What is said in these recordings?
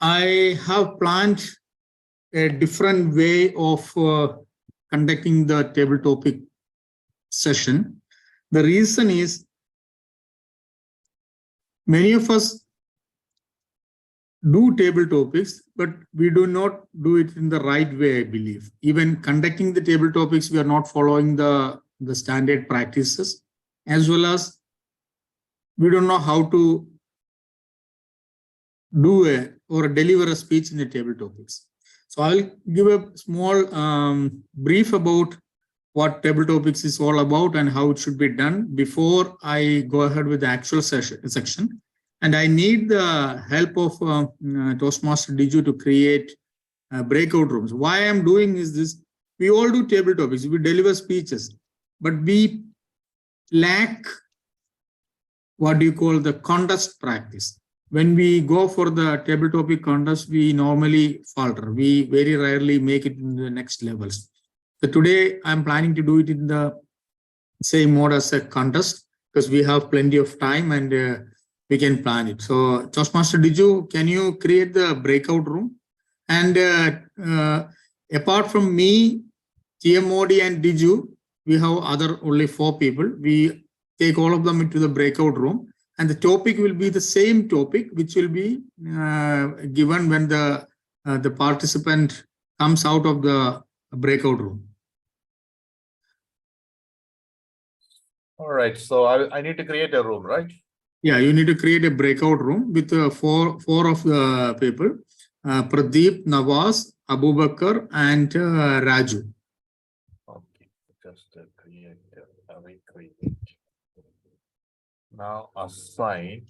I have planned a different way of conducting the table topic session. The reason is many of us do table topics, but we do not do it in the right way, I believe. Even conducting the table topics, we are not following the standard practices, as well as we don't know how to do or deliver a speech in the table topics. So I'll give a small brief about what table topics is all about and how it should be done before I go ahead with the actual section. And I need the help of Toastmaster Diju to create breakout rooms. Why I'm doing is this: we all do table topics, we deliver speeches, but we lack what do you call the contest practice. When we go for the table topic contest, we normally falter. We very rarely make it in the next levels. So today I'm planning to do it in the same mode as a contest because we have plenty of time and we can plan it. So Toastmaster Diju, can you create the breakout room? And apart from me, TMOD and Diju, we have only 4 people. We take all of them into the breakout room, and the topic will be the same topic, which will be given when the participant comes out of the breakout room. All right. So I need to create a room, right? Yeah, you need to create a breakout room with four of the people: Pradeep, Nawaz, Abubakar, and Raju. Okay, just create. Now assign.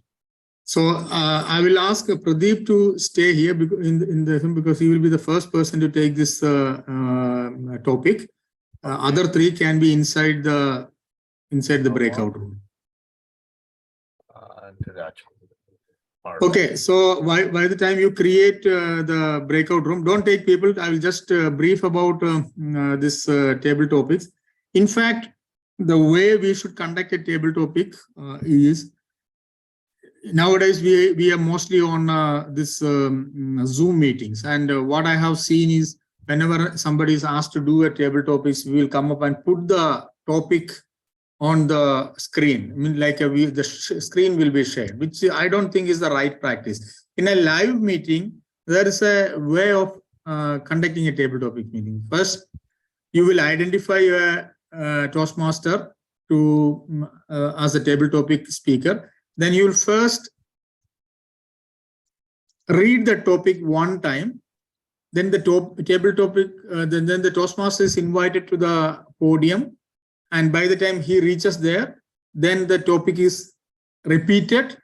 So I will ask Pradeep to stay here because he will be the first person to take this topic. Other 3 can be inside the breakout room. Okay, so by the time you create the breakout room, don't take people. I will just brief about this table topics. In fact, the way we should conduct a table topic is, nowadays we are mostly on this Zoom meetings, and what I have seen is whenever somebody is asked to do a table topics, we will come up and put the topic on the screen. I mean, like the screen will be shared, which I don't think is the right practice. In a live meeting, there is a way of conducting a table topic meeting. First, you will identify a Toastmaster as a table topic speaker. Then you will first read the topic one time. Then the table topic, then the Toastmaster is invited to the podium. And by the time he reaches there, then the topic is repeated,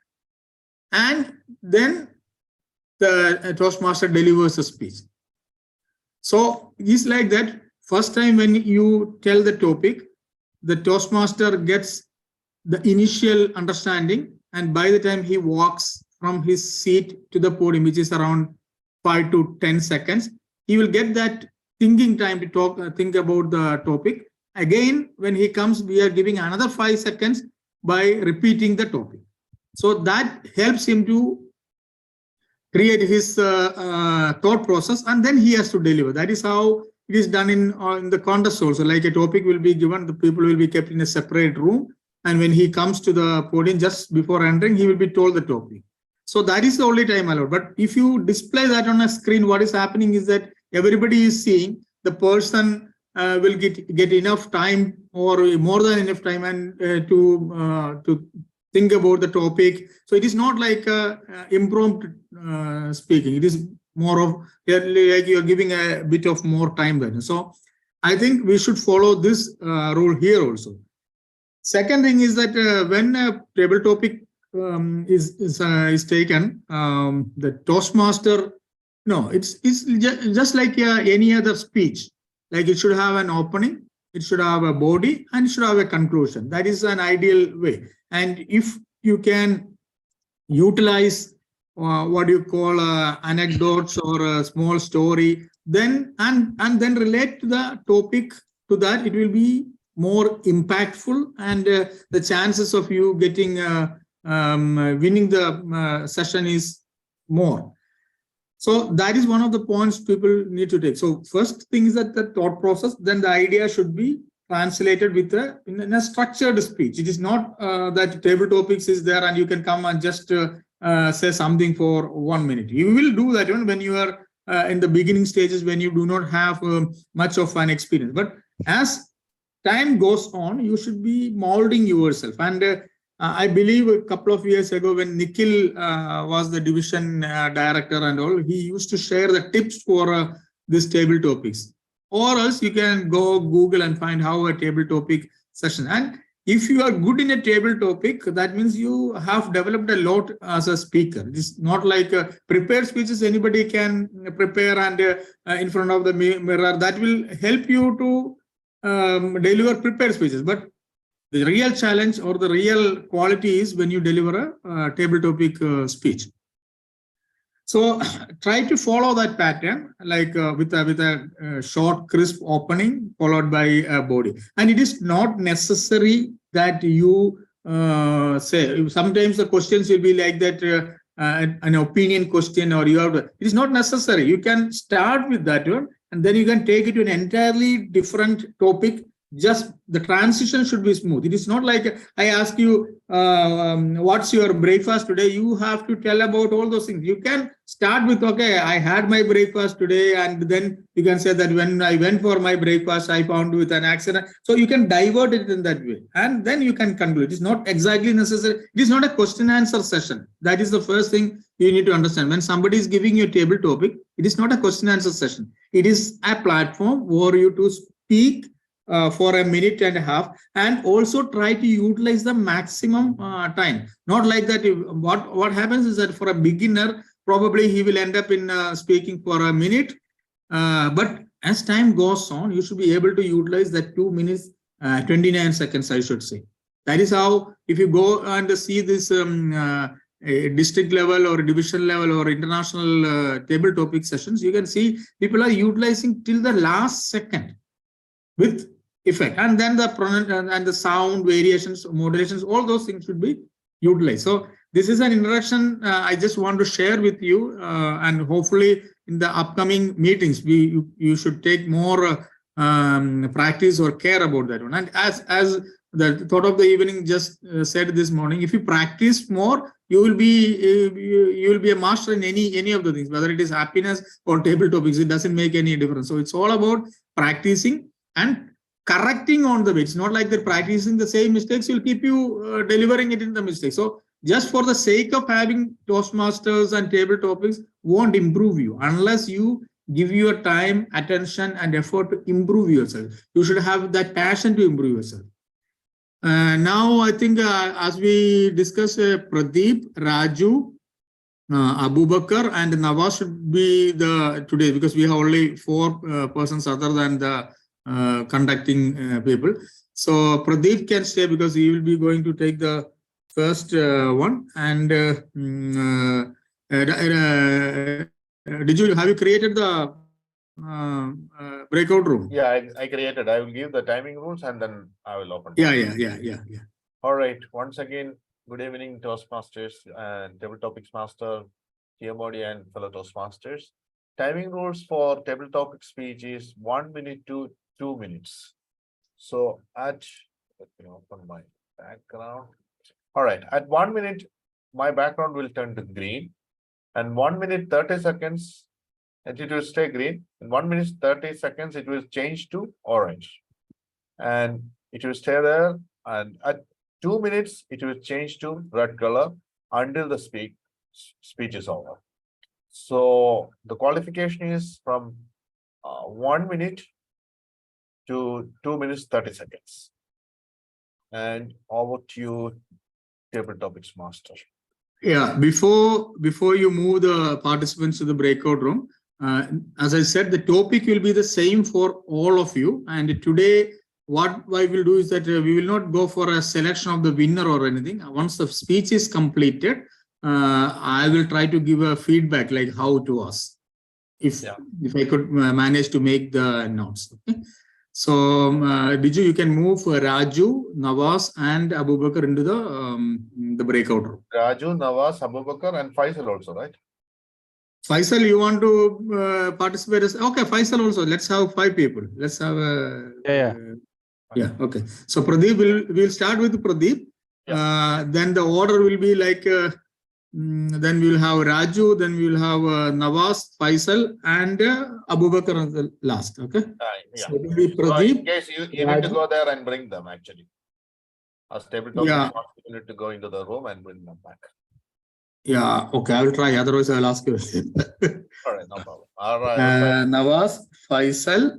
and then the Toastmaster delivers a speech. So it's like that. First time when you tell the topic, the Toastmaster gets the initial understanding, and by the time he walks from his seat to the podium, which is around 5 to 10 seconds, he will get that thinking time to think about the topic. Again, when he comes, we are giving another 5 seconds by repeating the topic. So that helps him to create his thought process, and then he has to deliver. That is how it is done in the contest also. Like a topic will be given, the people will be kept in a separate room, and when he comes to the podium, just before entering, he will be told the topic. So that is the only time allowed. But if you display that on a screen, what is happening is that everybody is seeing the person will get enough time or more than enough time and to think about the topic. So it is not like impromptu speaking. It is more of like you are giving a bit of more time there. So I think we should follow this rule here also. Second thing is that when a table topic is taken, the Toastmaster, it's just like any other speech. Like it should have an opening, it should have a body, and it should have a conclusion. That is an ideal way. And if you can utilize what you call anecdotes or a small story, then and then relate to the topic to that, it will be more impactful, and the chances of you getting winning the session is more. So that is one of the points people need to take. So first thing is that the thought process, then the idea should be translated with in a structured speech. It is not that table topics is there and you can come and just say something for 1 minute. You will do that even when you are in the beginning stages, when you do not have much of an experience. But as time goes on, you should be molding yourself. And I believe a couple of years ago when Nikhil was the division director and all, he used to share the tips for this table topics. Or else you can go Google and find how a table topic session. And if you are good in a table topic, that means you have developed a lot as a speaker. It's not like prepared speeches anybody can prepare and in front of the mirror. That will help you to deliver prepared speeches. But the real challenge or the real quality is when you deliver a table topic speech. So try to follow that pattern, like with a short, crisp opening followed by a body. And it is not necessary that you say. Sometimes the questions will be like that, an opinion question, or you have to. It is not necessary. You can start with that one, and then you can take it to an entirely different topic. Just the transition should be smooth. It is not like I ask you, what's your breakfast today? You have to tell about all those things. You can start with, okay, I had my breakfast today, and then you can say that when I went for my breakfast, I found with an accident. So you can divert it in that way, and then you can conclude. It is not exactly necessary. It is not a question answer session. That is the first thing you need to understand. When somebody is giving you a table topic, it is not a question answer session. It is a platform for you to speak for a minute and a half, and also try to utilize the maximum time. Not like that. What happens is that for a beginner, probably he will end up in speaking for a minute. But as time goes on, you should be able to utilize that 2 minutes, 29 seconds, I should say. That is how, if you go and see this district level or division level or international table topic sessions, you can see people are utilizing till the last second with effect, and then the pronunciation and the sound variations, modulations, all those things should be utilized. So this is an introduction I just want to share with you, and hopefully in the upcoming meetings you should take more practice or care about that one. And as the thought of the evening just said this morning, if you practice more, you will be a master in any of the things, whether it is happiness or table topics. It doesn't make any difference. So it's all about practicing and correcting on the way. It's not like that practicing the same mistakes will keep you delivering it in the mistakes. So just for the sake of having Toastmasters and table topics won't improve you unless you give your time, attention, and effort to improve yourself. You should have that passion to improve yourself. Now, I think as we discuss, Pradeep, Raju, Abubakar, and Nawaz should be the today, because we have only 4 persons other than the conducting people. So Pradeep can stay because he will be going to take the first one. And have you created the breakout room? Yeah, I created. I will give the timing rules and then I will open. Yeah. All right. Once again, good evening, Toastmasters and Table Topics Master, TMOD, and fellow Toastmasters. Timing rules for Table Topic speech is 1 minute to 2 minutes. So let me open my background. All right. At 1 minute, my background will turn to green, and 1 minute 30 seconds, and it will stay green. In 1 minute 30 seconds, it will change to orange, and it will stay there. And at 2 minutes, it will change to red color until the speech is over. So the qualification is from 1 minute to 2 minutes 30 seconds. And over to you, Table Topics Master. Yeah, before you move the participants to the breakout room, as I said, the topic will be the same for all of you. And today, what I will do is that we will not go for a selection of the winner or anything. Once the speech is completed, I will try to give a feedback like how it was, if I could manage to make the notes. Okay. So, Biju, you can move Raju, Nawaz, and Abubakar into the breakout room. Raju, Nawaz, Abubakar, and Faisal also, right? Faisal, you want to participate? Okay, Faisal also. Let's have 5 people. Let's have a. Yeah. Okay. So Pradeep we'll start with Pradeep. Then the order will be like. Then we will have Raju. Then we will have Nawaz, Faisal, and Abubakar on the last. Okay. Yeah. So it will be So Pradeep. in case you need to go there and bring them actually. As Tabletopics, you need to go into the room and bring them back. Yeah, okay, I will try. Otherwise, I will ask you. All right, no problem. All right. Nawaz, Faisal.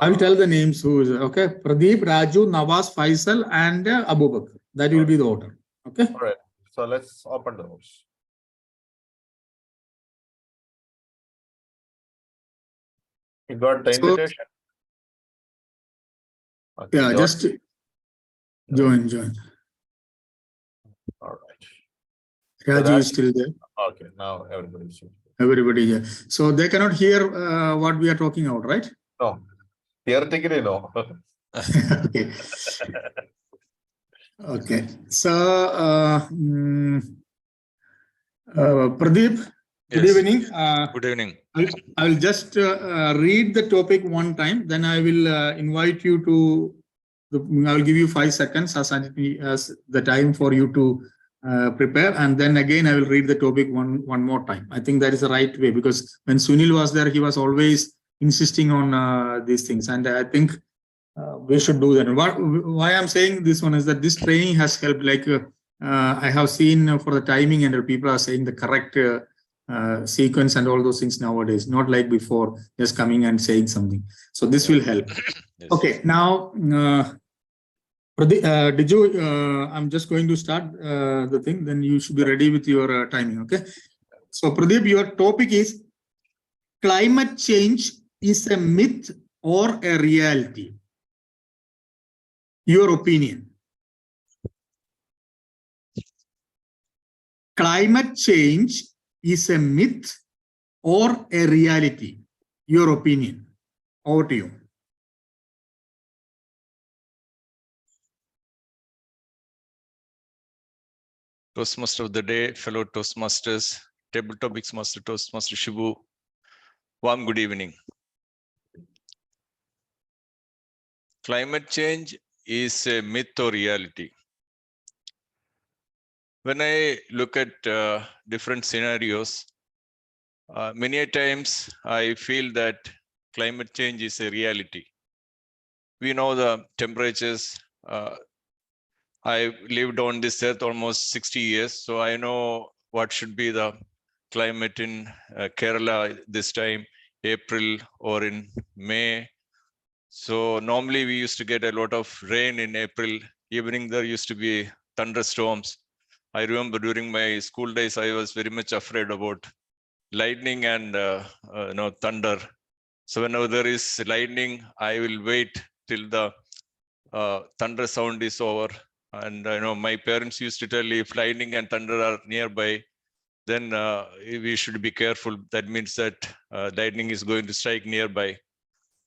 I will tell the names who is okay. Pradeep, Raju, Nawaz, Faisal, and Abu Bakr. That will be the order. Okay. All right. So let's open the rooms. You got the invitation? Okay, yeah, just join. All right. Raju is still there. Okay, now everybody's here. Everybody here. So they cannot hear what we are talking about, right? No. Theoretically, no. Okay. Okay. So, Pradeep, good evening. Good evening. I will just read the topic one time, then I will invite you to, I will give you 5 seconds as the time for you to prepare, and then again I will read the topic one more time. I think that is the right way, because when Sunil was there, he was always insisting on these things, and I think we should do that. Why I'm saying this one is that this training has helped. Like I have seen for the timing, and people are saying the correct sequence and all those things nowadays, not like before, just coming and saying something. So this will help. Yes. Okay, now, did you, I'm just going to start the thing, then you should be ready with your timing, okay? So Pradeep, your topic is climate change is a myth or a reality? Your opinion. Climate change is a myth or a reality? Your opinion. Over to you. Toastmaster of the day, fellow Toastmasters, Tabletopics Master Toastmaster Shibu. Warm good evening. Climate change is a myth or reality? When I look at different scenarios, many times I feel that climate change is a reality. We know the temperatures. I lived on this earth almost 60 years, so I know what should be the climate in Kerala this time, April or in May. So normally we used to get a lot of rain in April. Evening there used to be thunderstorms. I remember during my school days, I was very much afraid about lightning and thunder. So whenever there is lightning, I will wait till the thunder sound is over. And my parents used to tell me if lightning and thunder are nearby, then we should be careful. That means that lightning is going to strike nearby.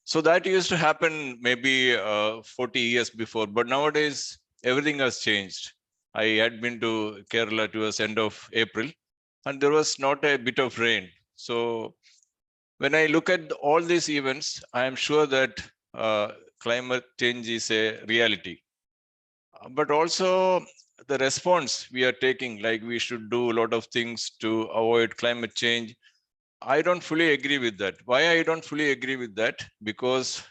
So that used to happen maybe 40 years before, but nowadays everything has changed. I had been to Kerala towards end of April, and there was not a bit of rain. So when I look at all these events, I am sure that climate change is a reality. But also the response we are taking, like we should do a lot of things to avoid climate change. I don't fully agree with that. Why I don't fully agree with that? Because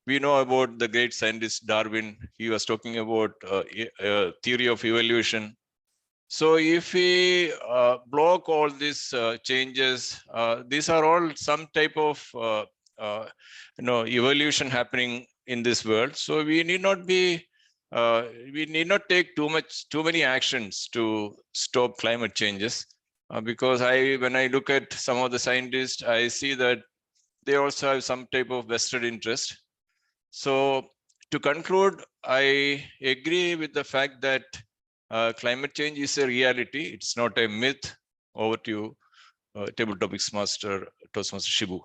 we know about the great scientist Darwin. He was talking about theory of evolution. So if we block all these changes, these are all some type of evolution happening in this world. So we need not be we need not take too many actions to stop climate changes. Because when I look at some of the scientists, I see that they also have some type of vested interest. So to conclude, I agree with the fact that climate change is a reality. It's not a myth. Over to you, Tabletopics Master Toastmaster Shibu.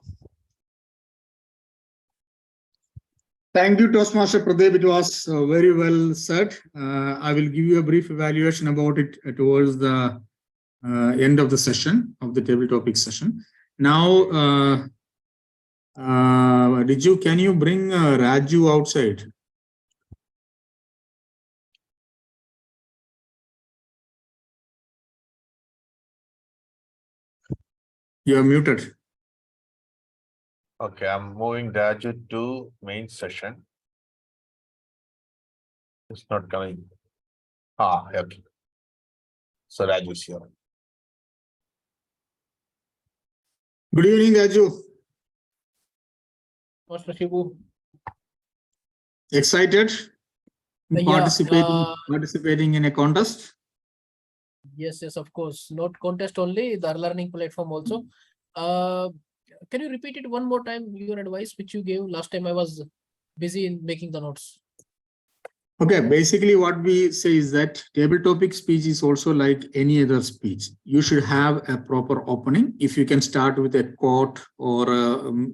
Thank you, Toastmaster Pradeep. It was very well said. I will give you a brief evaluation about it towards the end of the session, of the table topic session. Now, can you bring Raju outside? You are muted. Okay, I'm moving Raju to main session. It's not coming. Okay. So Raju is here. Good evening, Raju. Master Shibu. Excited? Participating in a contest? Yes, of course. Not contest only, the learning platform also. Can you repeat it one more time, your advice which you gave last time? I was busy in making the notes. Okay, basically what we say is that table topic speech is also like any other speech. You should have a proper opening. If you can start with a quote or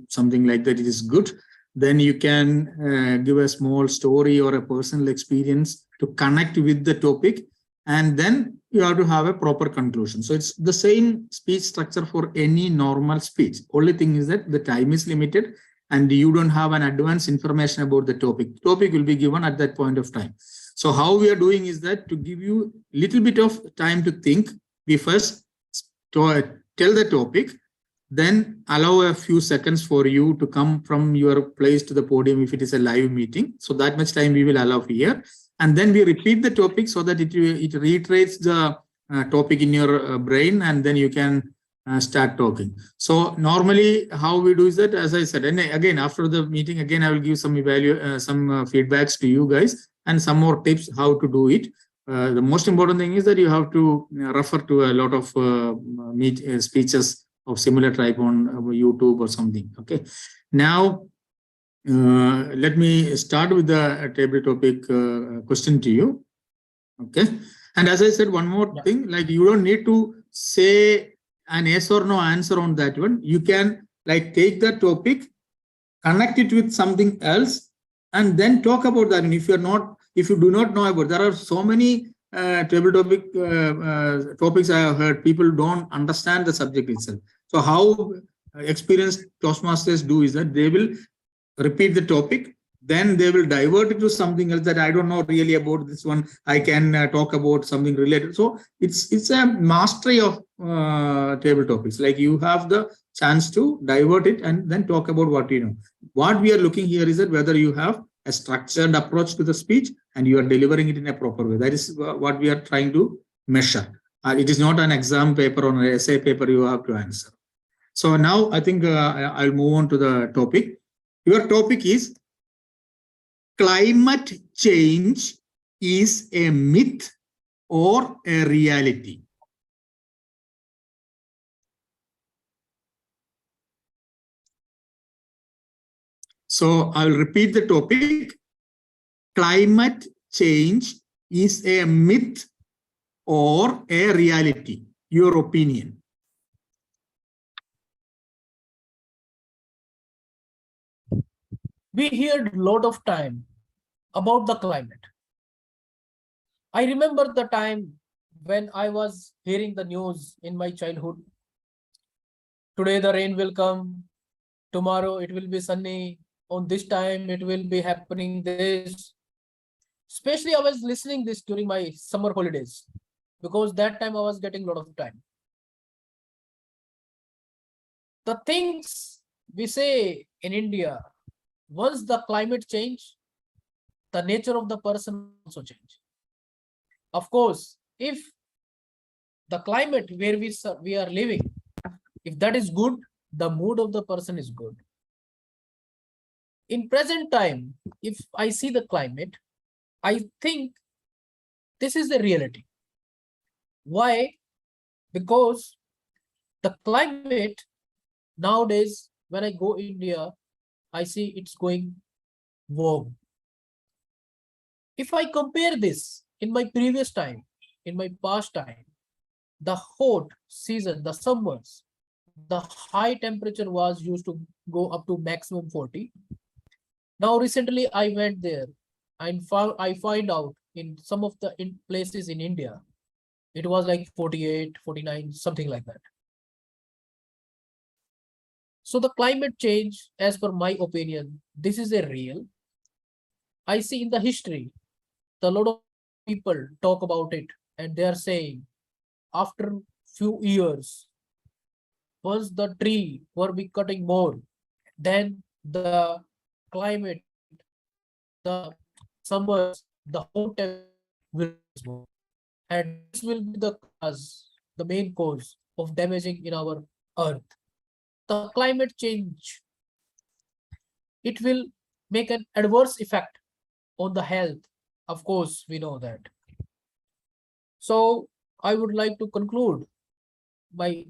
something like that, it is good. Then you can give a small story or a personal experience to connect with the topic. And then you have to have a proper conclusion. So it's the same speech structure for any normal speech. Only thing is that the time is limited and you don't have an advanced information about the topic. Topic will be given at that point of time. So how we are doing is that to give you a little bit of time to think, we first tell the topic, then allow a few seconds for you to come from your place to the podium if it is a live meeting. So that much time we will allow here. And then we repeat the topic so that it reiterates the topic in your brain, and then you can start talking. So normally how we do is that, as I said, and again after the meeting, again I will give some feedbacks to you guys and some more tips how to do it. The most important thing is that you have to refer to a lot of speeches of similar type on YouTube or something. Okay. Now, let me start with the table topic question to you. Okay. And as I said, one more thing, like you don't need to say an yes or no answer on that one. You can like take the topic, connect it with something else, and then talk about that. And if you do not know about, there are so many table topic topics I have heard, people don't understand the subject itself. So how experienced Toastmasters do is that they will repeat the topic, then they will divert it to something else that I don't know really about this one. I can talk about something related. So it's a mastery of table topics. Like you have the chance to divert it and then talk about what you know. What we are looking here is that whether you have a structured approach to the speech and you are delivering it in a proper way. That is what we are trying to measure. It is not an exam paper or an essay paper you have to answer. So now I think I'll move on to the topic. Your topic is climate change is a myth or a reality. So I'll repeat the topic. Climate change is a myth or a reality. Your opinion. We heard a lot of time about the climate. I remember the time when I was hearing the news in my childhood. Today the rain will come, tomorrow it will be sunny, on this time it will be happening this. Especially I was listening this during my summer holidays because that time I was getting a lot of time. The things we say in India, once the climate change, the nature of the person also change. Of course, if the climate where we are living, if that is good, the mood of the person is good. In present time, if I see the climate, I think this is the reality. Why? Because the climate nowadays, when I go India, I see it's going warm. If I compare this in my previous time, in my past time, the hot season, the summers, the high temperature was used to go up to maximum 40. Now recently I went there and I find out in some of the places in India, it was like 48, 49, something like that. So the climate change, as per my opinion, this is a real. I see in the history, a lot of people talk about it, and they are saying after few years, once the tree were be cutting more, then the climate, the summers, the hot temperature will rise more. And this will be the cause, the main cause of damaging in our earth. The climate change, it will make an adverse effect on the health. Of course, we know that. So I would like to conclude my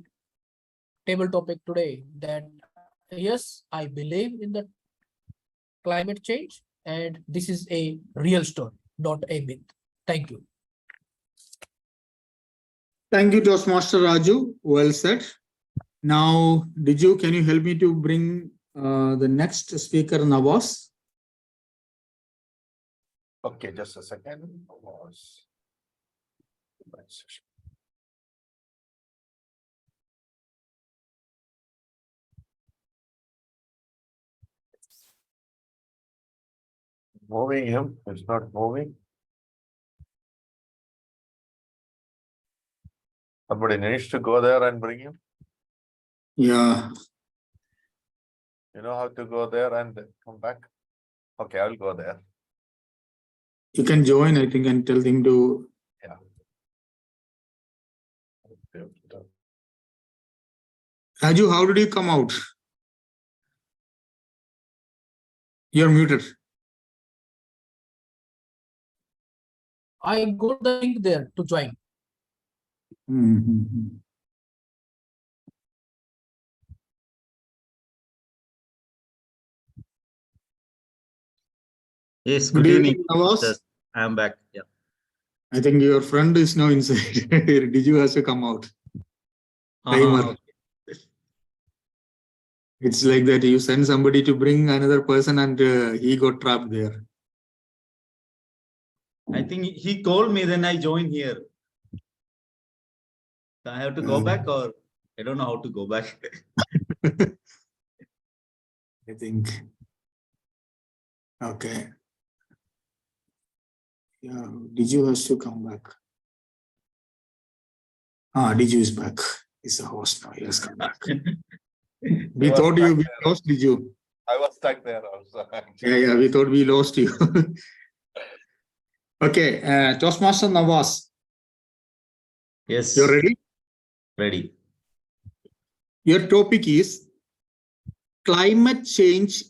table topic today that yes, I believe in the climate change, and this is a real story, not a myth. Thank you. Thank you, Toastmaster Raju. Well said. Now, Diju, can you help me to bring the next speaker, Nawaz? Okay, just a second. Moving him, it's not moving. Somebody needs to go there and bring him. Yeah. You know how to go there and come back? Okay, I'll go there. You can join, I think, and tell him to. Yeah. Raju, how did you come out? You're muted. I got the link there to join. Mhm. Yes, Good good evening, evening. Nawaz. Yes, I'm back. Yeah. I think your friend is now inside. Diju has to come out. Timer. It's like that you send somebody to bring another person and he got trapped there. I think he called me, then I joined here. So I have to go back, or I don't know how to go back. I think. Okay. Yeah, Diju has to come back. Diju is back. He's a host now. He has come back. We was thought you stuck we there. lost Diju. I was stuck there also. Yeah, we thought we lost you. Okay, Toastmaster Nawaz, Yes, you're ready? ready. Your topic is climate change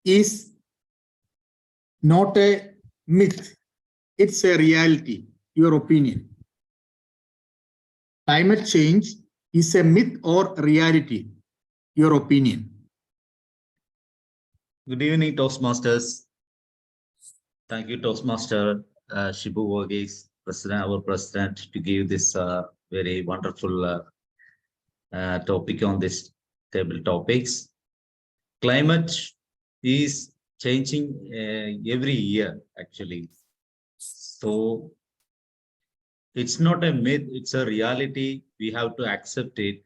is not a myth. It's a reality. Your opinion. Climate change is a myth or reality. Your opinion. Good evening, Toastmasters. Thank you, Toastmaster Shibu Varghese, our president, to give this very wonderful topic on this table topics. Climate is changing every year, actually. So it's not a myth, it's a reality. We have to accept it.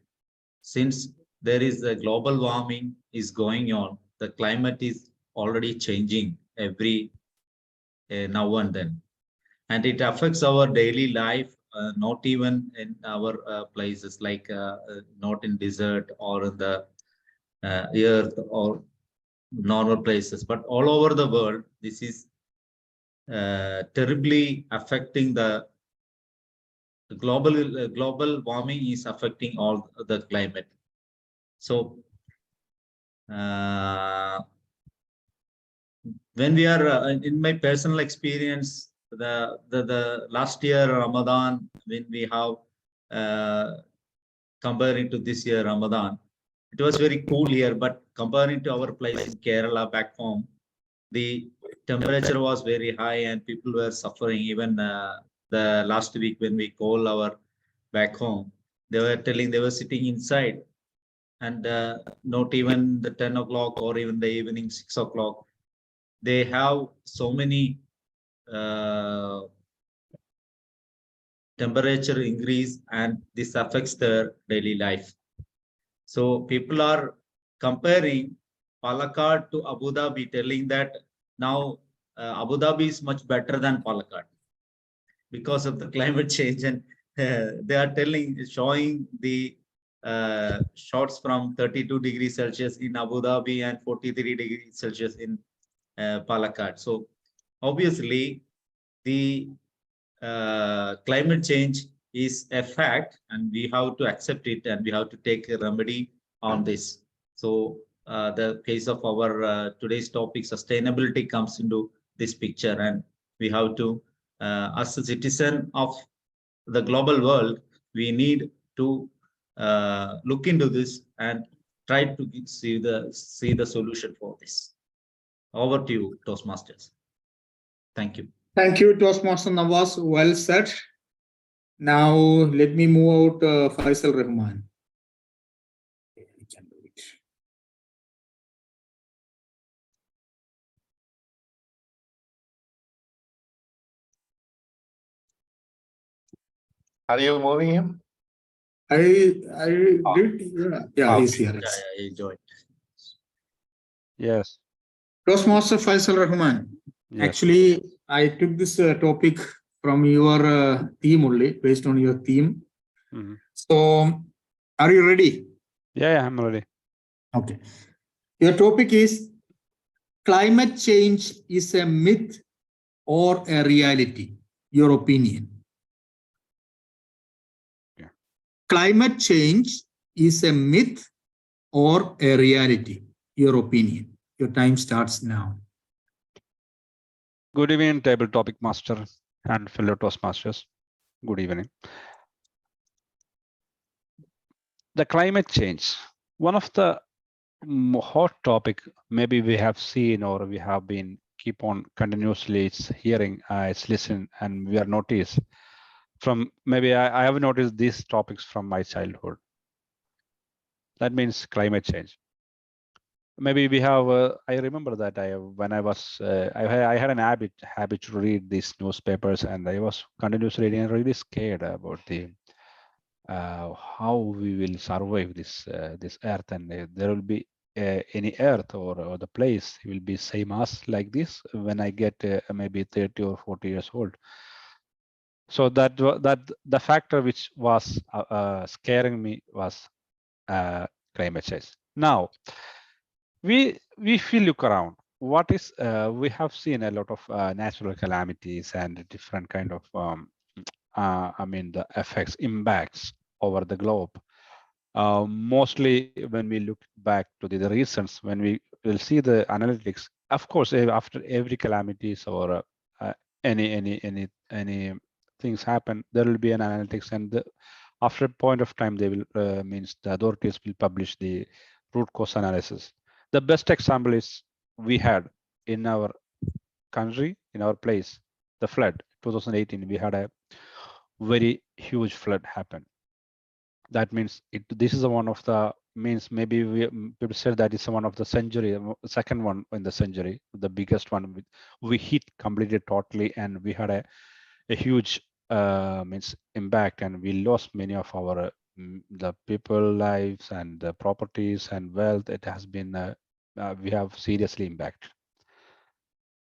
Since there is a global warming is going on, the climate is already changing every now and then. And it affects our daily life, not even in our places like not in desert or in the earth or normal places, but all over the world. This is terribly affecting the global warming is affecting all the climate. So when we are in my personal experience, the last year Ramadan, when we have comparing to this year Ramadan, it was very cool here, but comparing to our place in Kerala back home, the temperature was very high and people were suffering. Even the last week when we call our back home, they were telling they were sitting inside and not even the 10 o'clock or even the evening 6 o'clock. They have so many temperature increase, and this affects their daily life. So people are comparing Palakkad to Abu Dhabi, telling that now Abu Dhabi is much better than Palakkad because of the climate change, and they are showing the shots from 32 degrees Celsius in Abu Dhabi and 43 degrees Celsius in Palakkad. So obviously the climate change is a fact, and we have to accept it, and we have to take a remedy on this. So the case of our today's topic, sustainability, comes into this picture, and we have to, as a citizen of the global world, we need to look into this and try to see the solution for this. Over to you, Toastmasters. Thank you. Thank you, Toastmaster Nawaz. Well said. Now let me move out Faisal Rahman. We can do it. Are you moving him? I did. Yeah, he's here. Yeah, enjoy. Yes. Toastmaster Faisal Rahman. Yes. Actually, I took this topic from your theme only, based on your theme. Mhm. So, are you ready? Yeah, I'm ready. Okay. Your topic is climate change is a myth or a reality? Your opinion. Yeah. Climate change is a myth or a reality? Your opinion. Your time starts now. Good evening, table topic master and fellow Toastmasters. Good evening. The climate change, one of the hot topic maybe we have seen or we have been keep on continuously it's hearing, it's listened, and we are noticed from maybe I have noticed these topics from my childhood. That means climate change. Maybe we have. I remember that when I was I had an habit to read these newspapers, and I was continuously reading and really scared about the how we will survive this earth, and there will be any earth or the place will be same as like this when I get maybe 30 or 40 years old. So that the factor which was scaring me was climate change. Now if we look around, what is we have seen a lot of natural calamities and different kind of I mean the effects, impacts over the globe. Mostly when we look back to the reasons, when we will see the analytics, of course, after every calamities or any things happen, there will be an analytics, and after a point of time, they will means the authorities will publish the root cause analysis. The best example is we had in our country, in our place, the flood. 2018, we had a very huge flood happen. That means this is one of the means maybe people said that it's one of the century, second one in the century, the biggest one. We hit completely totally, and we had a huge means impact, and we lost many of our the people lives and the properties and wealth. It has been we have seriously impacted.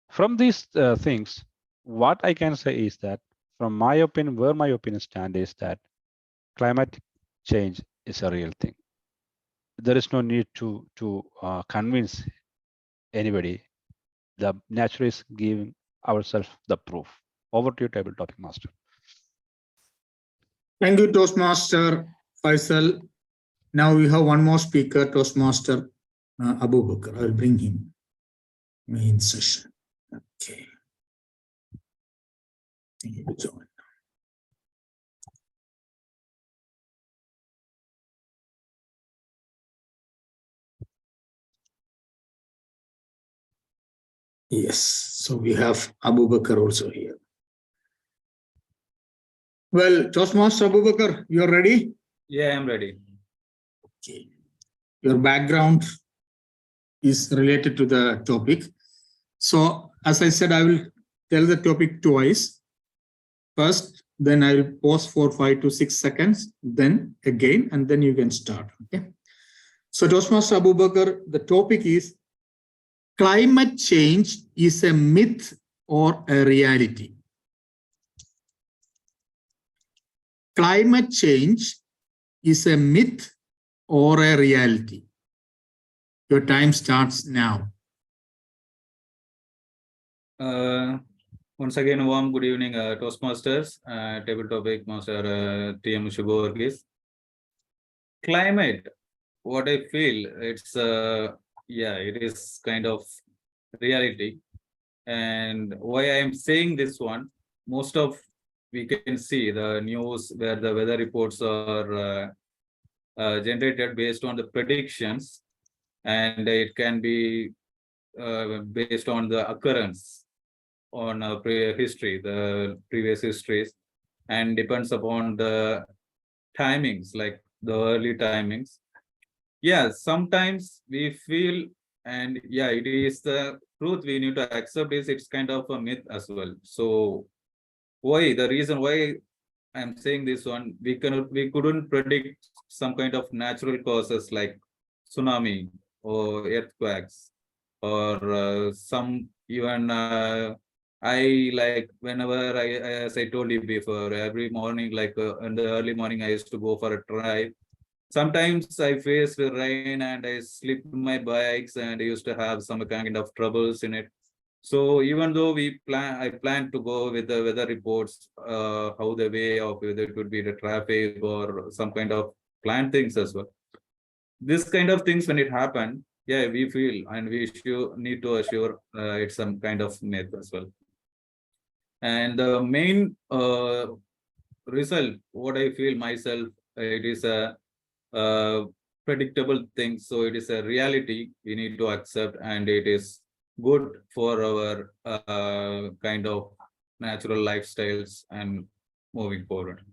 From these things, what I can say is that from my opinion, where my opinion stand is that climate change is a real thing. There is no need to convince anybody. The nature is giving ourselves the proof. Over to you, table topic master. Thank you, Toastmaster Faisal. Now we have one more speaker, Toastmaster Abu Bakr. I will bring him main session. Okay. He will join. Yes, so we have Abu Bakr also here. Well, Toastmaster Abu Bakr, you're ready? Yeah, I'm ready. Okay. Your background is related to the topic. So, as I said, I will tell the topic twice. First, then I will pause for 5 to 6 seconds, then again, and then you can start. Okay. So Toastmaster Abu Bakr, the topic is climate change is a myth or a reality. Climate change is a myth or a reality. Your time starts now. Once again, warm good evening, Toastmasters, table topic master TM Shubho. Climate, what I feel, it's it is kind of reality. And why I am saying this one, most of we can see the news where the weather reports are generated based on the predictions, and it can be based on the occurrence on history, the previous histories, and depends upon the timings, like the early timings. Yeah, sometimes we feel, and yeah, it is the truth we need to accept is it's kind of a myth as well. So why, the reason why I'm saying this one, we couldn't predict some kind of natural causes like tsunami or earthquakes or some even I like whenever as I told you before, every morning, like in the early morning, I used to go for a drive. Sometimes I face the rain and I slip my bikes and I used to have some kind of troubles in it. So even though I plan to go with the weather reports, how the way of whether it could be the traffic or some kind of planned things as well. This kind of things when it happened, yeah, we feel and we need to assure it's some kind of myth as well. And the main result, what I feel myself, it is a predictable thing. So it is a reality we need to accept, and it is good for our kind of natural lifestyles and moving forward.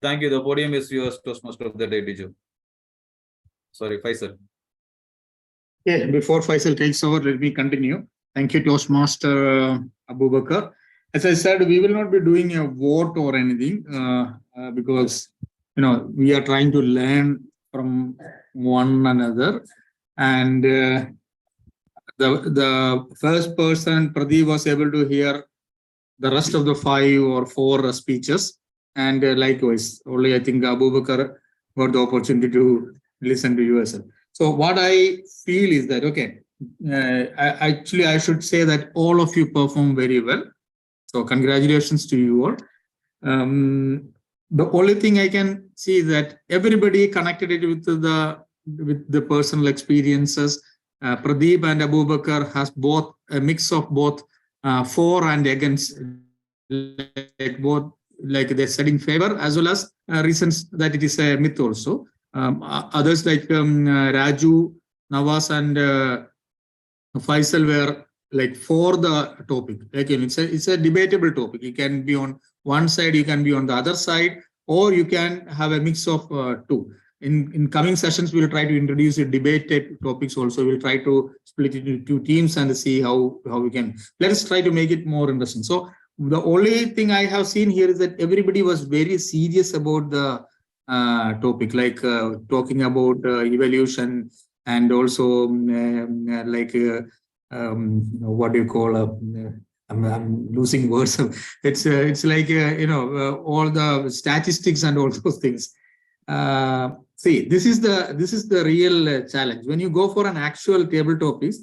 Thank you. The podium is yours, Toastmaster of the Day, Diju. Sorry, Faisal. Yeah, before Faisal takes over, let me continue. Thank you, Toastmaster Abu Bakr. As I said, we will not be doing a vote or anything because we are trying to learn from one another. And the first person, Pradeep, was able to hear the rest of the 5 or 4 speeches. And likewise, only I think Abu Bakr got the opportunity to listen to you as well. So what I feel is that, okay, I should say that all of you perform very well. So congratulations to you all. The only thing I can see is that everybody connected it with the personal experiences. Pradeep and Abu Bakr has both a mix of both for and against, like both, like they said in favor as well as reasons that it is a myth also. Others like Raju, Nawaz, and Faisal were like for the topic. Again, it's a debatable topic. You can be on one side, you can be on the other side, or you can have a mix of 2. In coming sessions, we'll try to introduce debated topics also. We'll try to split it into 2 teams and see how we can. Let us try to make it more interesting. So the only thing I have seen here is that everybody was very serious about the topic, like talking about evolution and also what do you call I'm losing words. It's like all the statistics and all those things. See, this is the real challenge. When you go for an actual table topics,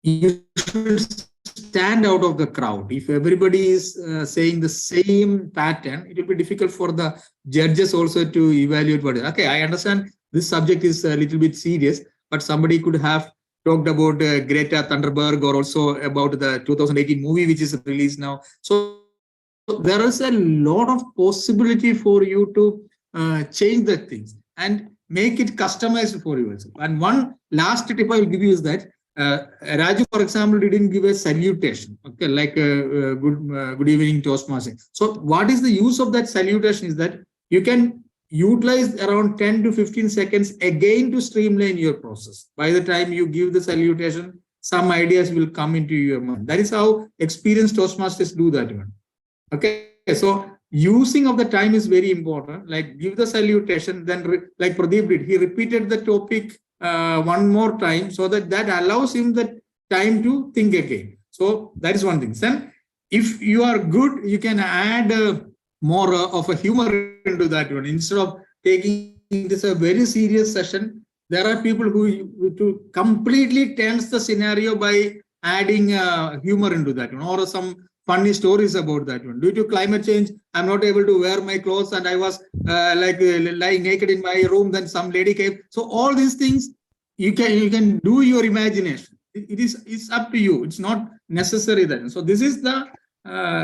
you should stand out of the crowd. If everybody is saying the same pattern, it will be difficult for the judges also to evaluate what is. Okay, I understand this subject is a little bit serious, but somebody could have talked about Greta Thunberg or also about the 2018 movie which is released now. So there is a lot of possibility for you to change the things and make it customized for you. And one last tip I will give you is that Raju, for example, didn't give a salutation, okay, like good evening Toastmaster. So what is the use of that salutation is that you can utilize around 10 to 15 seconds again to streamline your process. By the time you give the salutation, some ideas will come into your mind. That is how experienced Toastmasters do that one. Okay, so using of the time is very important. Like give the salutation, then like Pradeep did, he repeated the topic one more time so that allows him the time to think again. So that is one thing. Then if you are good, you can add more of a humor into that one. Instead of taking this a very serious session, there are people who to completely tense the scenario by adding humor into that one, or some funny stories about that one. Due to climate change, I'm not able to wear my clothes and I was lying naked in my room, then some lady came. So all these things, you can do your imagination. It's up to you. It's not necessary then. So this is the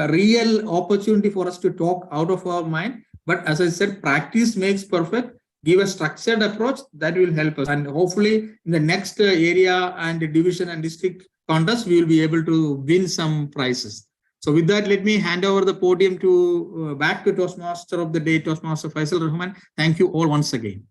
real opportunity for us to talk out of our mind. But as I said, practice makes perfect. Give a structured approach that will help us. And hopefully in the next area and division and district contest, we will be able to win some prizes. So with that, let me hand over the podium to back to Toastmaster of the Day, Toastmaster Faisal Rahman. Thank you all once again.